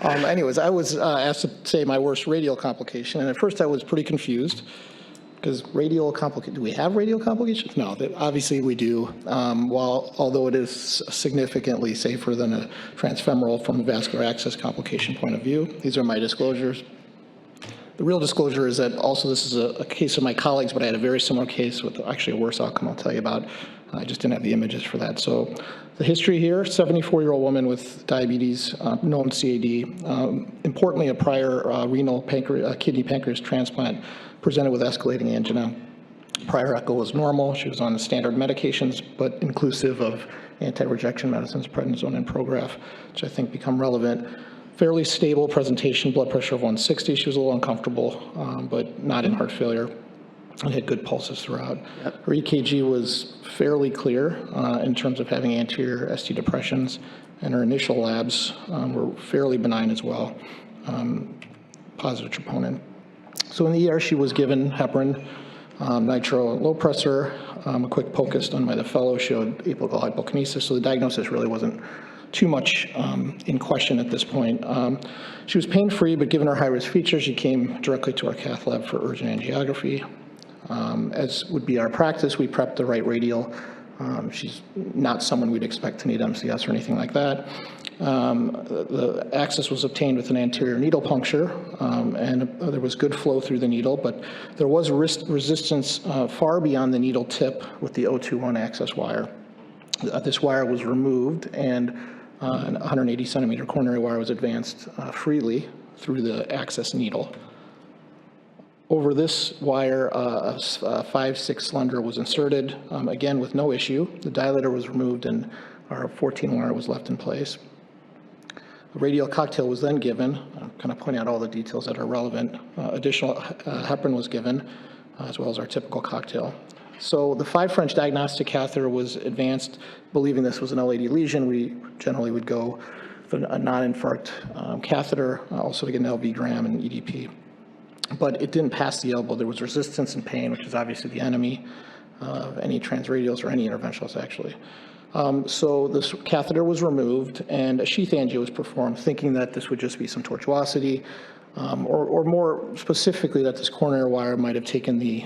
Anyways, I was asked to say my worst radial complication, and at first I was pretty confused, because radial complication, do we have radial complications? No, obviously we do, although it is significantly safer than a transfemoral from a vascular access complication point of view. These are my disclosures. The real disclosure is that also this is a case of my colleagues, but I had a very similar case with actually a worse outcome I'll tell you about. I just didn't have the images for that. So the history here, 74-year-old woman with diabetes, known CAD, importantly a prior renal kidney pancreas transplant, presented with escalating angina. Prior echo was normal. She was on the standard medications, but inclusive of anti-rejection medicines, prednisone and Prograf, which I think become relevant. Fairly stable presentation, blood pressure of 160. She was a little uncomfortable, but not in heart failure, and had good pulses throughout. Yep. Her EKG was fairly clear in terms of having anterior ST depressions, and her initial labs were fairly benign as well, positive troponin. So in the ER, she was given heparin, nitro, low pressure. A quick POCUS done by the fellow showed apical hypokinesis, so the diagnosis really wasn't too much in question at this point. She was pain-free, but given her high-risk features, she came directly to our cath lab for urgent angiography. As would be our practice, we prepped the right radial. She's not someone we'd expect to need MCS or anything like that. The access was obtained with an anterior needle puncture, and there was good flow through the needle, but there was resistance far beyond the needle tip with the 021 access wire. This wire was removed, and an 180 centimeter coronary wire was advanced freely through the access needle. Over this wire, a 5/6 slender was inserted, again with no issue. The dilator was removed and our 14 wire was left in place. A radial cocktail was then given. I'm kind of pointing out all the details that are relevant. Additional heparin was given, as well as our typical cocktail. So the 5 French diagnostic catheter was advanced, believing this was an LAD lesion. We generally would go for a non-infarct catheter, also to get an LV gram and EDP. But it didn't pass the elbow. There was resistance and pain, which is obviously the enemy of any transradials or any interventionalists, actually. So this catheter was removed, and a sheath angio was performed, thinking that this would just be some tortuosity, or more specifically that this coronary wire might have taken the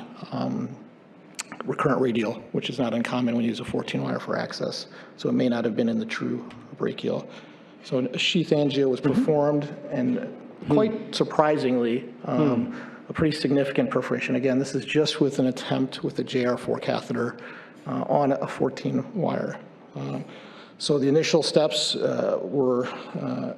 recurrent radial, which is not uncommon when you use a 14 wire for access. So it may not have been in the true brachial. So a sheath angio was performed, and quite surprisingly, a pretty significant perforation. Again, this is just with an attempt with a JR4 catheter on a 14 wire. So the initial steps were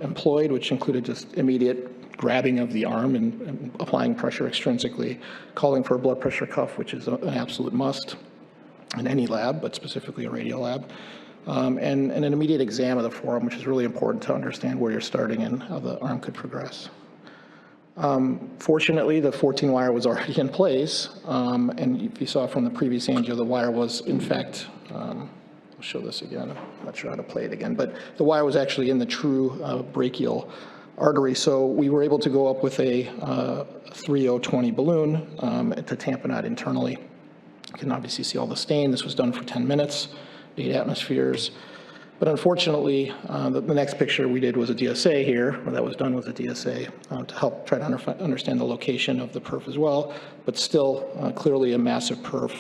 employed, which included just immediate grabbing of the arm and applying pressure extrinsically, calling for a blood pressure cuff, which is an absolute must in any lab, but specifically a radial lab, and an immediate exam of the forearm, which is really important to understand where you're starting and how the arm could progress. Fortunately, the 14 wire was already in place, and if you saw from the previous angio, the wire was, in fact, I'll show this again. I'm not sure how to play it again, but the wire was actually in the true brachial artery. So we were able to go up with a 3020 balloon to tamponade internally. You can obviously see all the stain. This was done for 10 minutes, 8 atmospheres. But unfortunately, the next picture we did was a DSA here, or that was done with a DSA to help try to understand the location of the perf as well, but still clearly a massive perf.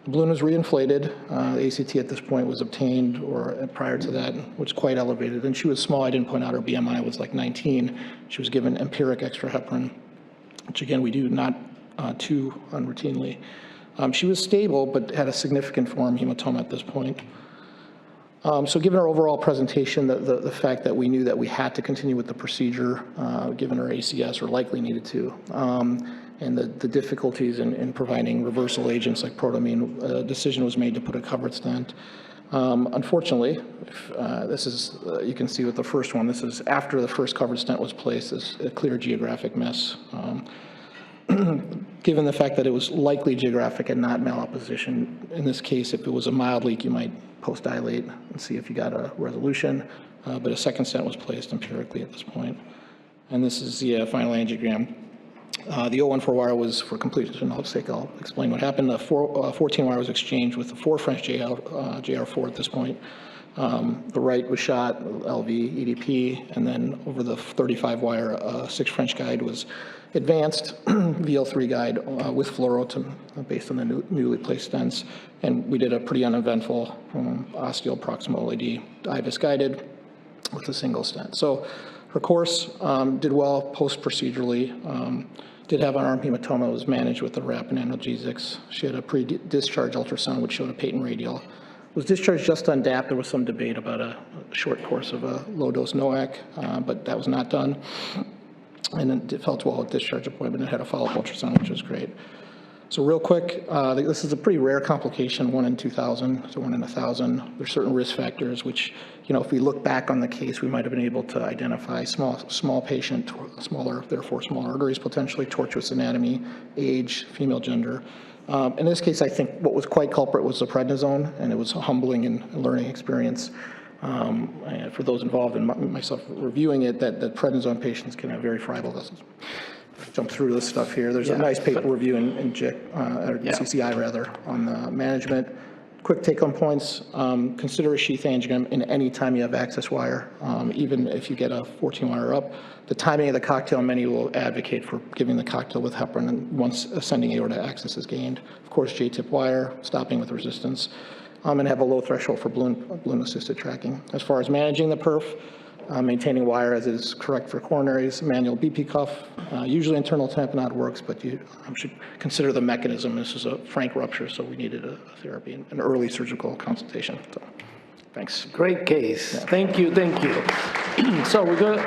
The balloon was reinflated. The ACT at this point was obtained, or prior to that, was quite elevated. And she was small. I didn't point out her BMI was like 19. She was given empiric extra heparin, which again, we do not too unroutinely. She was stable, but had a significant forearm hematoma at this point. So given our overall presentation, the fact that we knew that we had to continue with the procedure, given our ACS, or likely needed to, and the difficulties in providing reversal agents like protamine, a decision was made to put a covered stent. Unfortunately, this is, you can see with the first one, this is after the first covered stent was placed, this a clear geographic miss. Given the fact that it was likely geographic and not malopposition, in this case, if it was a mild leak, you might post-dilate and see if you got a resolution, but a second stent was placed empirically at this point. And this is the final angiogram. The 014 wire was for completion's sake. I'll explain what happened. The 14 wire was exchanged with the 4 French JR4 at this point. The right was shot, LV, EDP, and then over the 35 wire 6 French guide was advanced, VL3 guide with fluorotum based on the newly placed stents. And we did a pretty uneventful osteal proximal LED IVUS guided with a single stent. So her course did well post-procedurally. Did have an arm hematoma, was managed with the rapid analgesics. She had a pre-discharge ultrasound which showed a patent radial. Was discharged just on DAP. There was some debate about a short course of a low-dose NOAC, but that was not done. And then it felt well at discharge appointment. It had a follow-up ultrasound, which was great. So real quick, this is a pretty rare complication, 1 in 2,000 to 1 in 1,000. There's certain risk factors which, if we look back on the case, we might have been able to identify small patient, smaller, therefore smaller arteries potentially, tortuous anatomy, age, female gender. In this case, I think what was quite culprit was the prednisone, and it was a humbling and learning experience. For those involved and myself reviewing it, that prednisone patients can have very friable vessels. Jump through this stuff here. There's a nice paper review in JIC, or CCI rather, on the management. Quick take-home points. Consider a sheath angiogram in any time you have access wire, even if you get a 14-wire up. The timing of the cocktail menu will advocate for giving the cocktail with heparin once ascending aorta access is gained. Of course, J-tip wire, stopping with resistance, and have a low threshold for balloon-assisted tracking. As far as managing the perf, maintaining wire as it is correct for coronaries, manual BP cuff, usually internal tamponade works, but you should consider the mechanism. This is a frank rupture, so we needed a therapy, an early surgical consultation. So, thanks. Great case. Yeah. Thank you. So we're going to